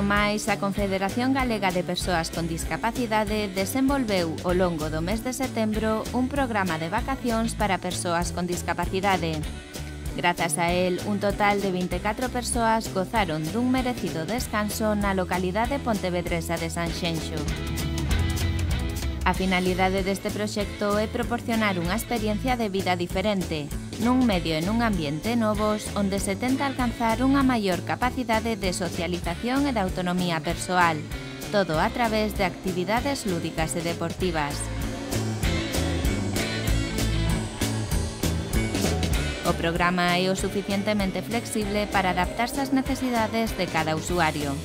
máis, a Confederación Galega de Persoas con Discapacidade desenvolveu ao longo do mes de setembro un programa de vacacións para persoas con discapacidade. Grazas a él, un total de 24 persoas gozaron dun merecido descanso na localidade pontevedresa de Sanxenxo. A finalidade deste proxecto é proporcionar unha experiencia de vida diferente, nun medio e nun ambiente novos onde se tenta alcanzar unha maior capacidade de socialización e de autonomía persoal, todo a través de actividades lúdicas e deportivas. O programa é o suficientemente flexible para adaptarse ás necesidades de cada usuario.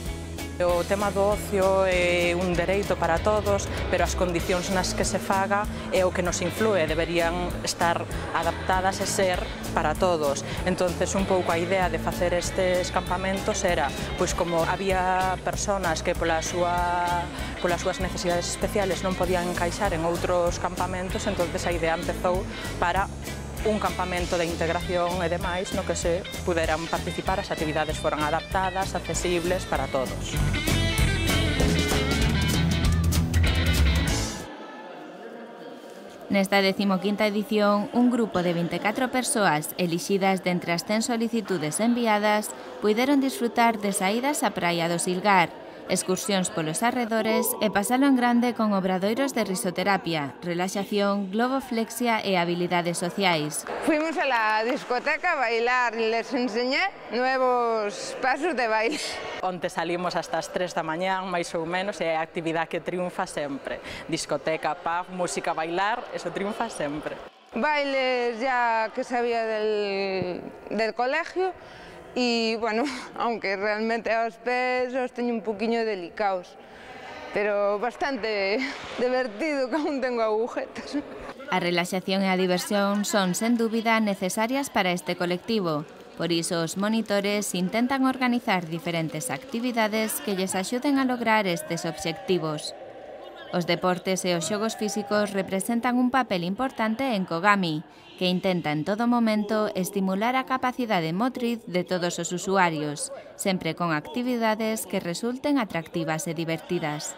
O tema do ocio é un dereito para todos, pero as condicións nas que se faga é o que nos influe, deberían estar adaptadas e ser para todos. Entonces, un pouco a idea de facer estes campamentos era, pois como había personas que polas súas necesidades especiales non podían encaixar en outros campamentos, entonces a idea empezou para un campamento de integración e demais no que se puderan participar, as actividades foran adaptadas, accesibles para todos. Nesta 15ª edición, un grupo de 24 persoas elixidas de entre as 100 solicitudes enviadas puideron disfrutar de saídas á praia do Silgar, excursións polos arredores e pasalo en grande con obradoiros de risoterapia, relaxación, globoflexia e habilidades sociais. Fuimos a la discoteca a bailar y les enseñé nuevos pasos de baile. Onte salimos hasta as 3 da mañán, máis ou menos, e é a actividade que triunfa sempre. Discoteca, pub, música, bailar, eso triunfa sempre. Bailes ya que sabía del colegio, y bueno, aunque realmente aos pés os teño un poquinho delicados, pero bastante divertido, que aún tengo agujetas. A relaxación e a diversión son, sen dúbida, necesarias para este colectivo. Por iso, os monitores intentan organizar diferentes actividades que lles axuden a lograr estes obxectivos. Os deportes e os xogos físicos representan un papel importante en Kogami, que intenta en todo momento estimular a capacidade motriz de todos os usuarios, sempre con actividades que resulten atractivas e divertidas.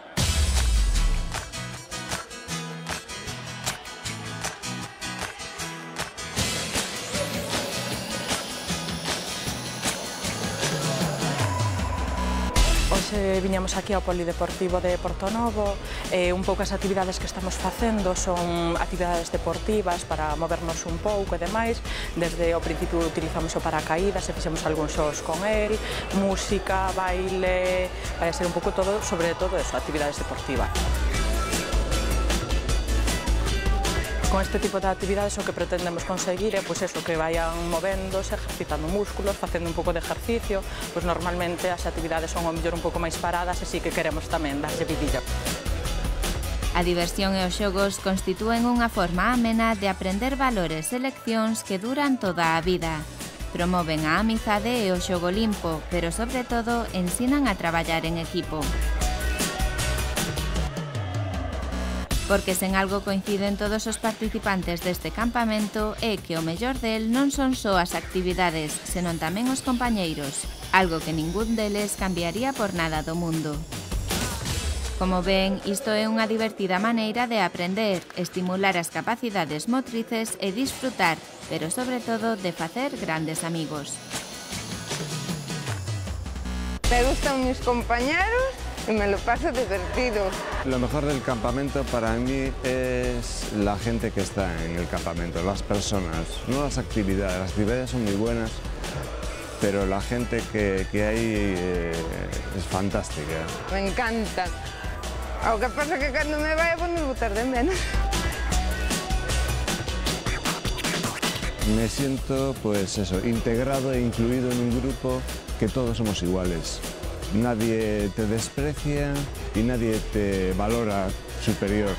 Hoxe viñamos aquí ao Polideportivo de Portonovo, un pouco as actividades que estamos facendo son actividades deportivas para movernos un pouco e demais. Desde o principio utilizamos o paracaídas e fixemos algúns xogos con el, música, baile, vai ser un pouco todo, sobre todo eso, actividades deportivas. Con este tipo de actividades o que pretendemos conseguir é pois eso, que vayan movéndose, ejercitando músculos, facendo un pouco de ejercicio, pois normalmente as actividades son ao mellor un pouco máis paradas e sí que queremos tamén darlle vidilla. A diversión e os xogos constitúen unha forma amena de aprender valores e leccións que duran toda a vida. Promoven a amizade e o xogo limpo, pero sobre todo ensinan a traballar en equipo. Porque sen algo coinciden todos os participantes deste campamento é que o mellor del non son só as actividades, senón tamén os compañeiros, algo que ningún deles cambiaría por nada do mundo. Como ven, isto é unha divertida maneira de aprender, estimular as capacidades motrices e disfrutar, pero sobre todo de facer grandes amigos. Me gustan mis compañeros y me lo paso divertido. Lo mejor del campamento para mí es la gente que está en el campamento, las personas, no las actividades. Las actividades son muy buenas, pero la gente que hay es fantástica. Me encanta. Lo que pasa es que cuando me vaya pues me botar de menos. Me siento, pues eso, integrado e incluido en un grupo que todos somos iguales. Nadie te desprecia y nadie te valora superior.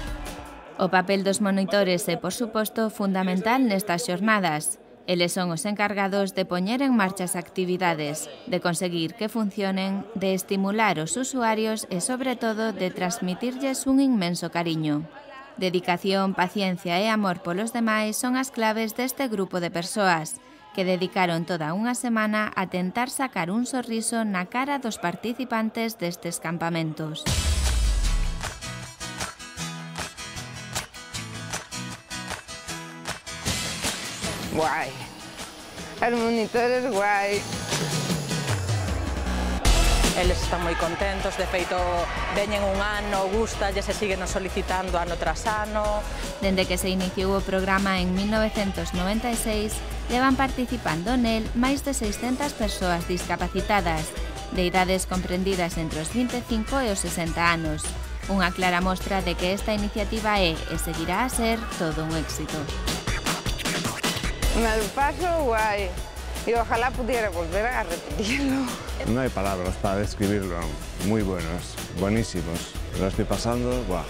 O papel dos monitores é, por suposto, fundamental nestas xornadas. Eles son os encargados de poñer en marcha as actividades, de conseguir que funcionen, de estimular os usuarios e, sobre todo, de transmitirlles un inmenso cariño. Dedicación, paciencia e amor polos demais son as claves deste grupo de persoas, que dedicaron toda unha semana a tentar sacar un sorriso na cara dos participantes destes campamentos. Guai. Os monitores guai. Eles están moi contentos, de feito, veñen un ano, gústalles e siguen solicitando ano tras ano. Dende que se iniciou o programa en 1996, levan participando nel máis de 600 persoas discapacitadas, de idades comprendidas entre os 25 e os 60 anos. Unha clara mostra de que esta iniciativa é e seguirá a ser todo un éxito. Me lo paso guay y ojalá pudiera volver a repetirlo. No hay palabras para describirlo, muy buenos, buenísimos. Lo estoy pasando, ¡buah!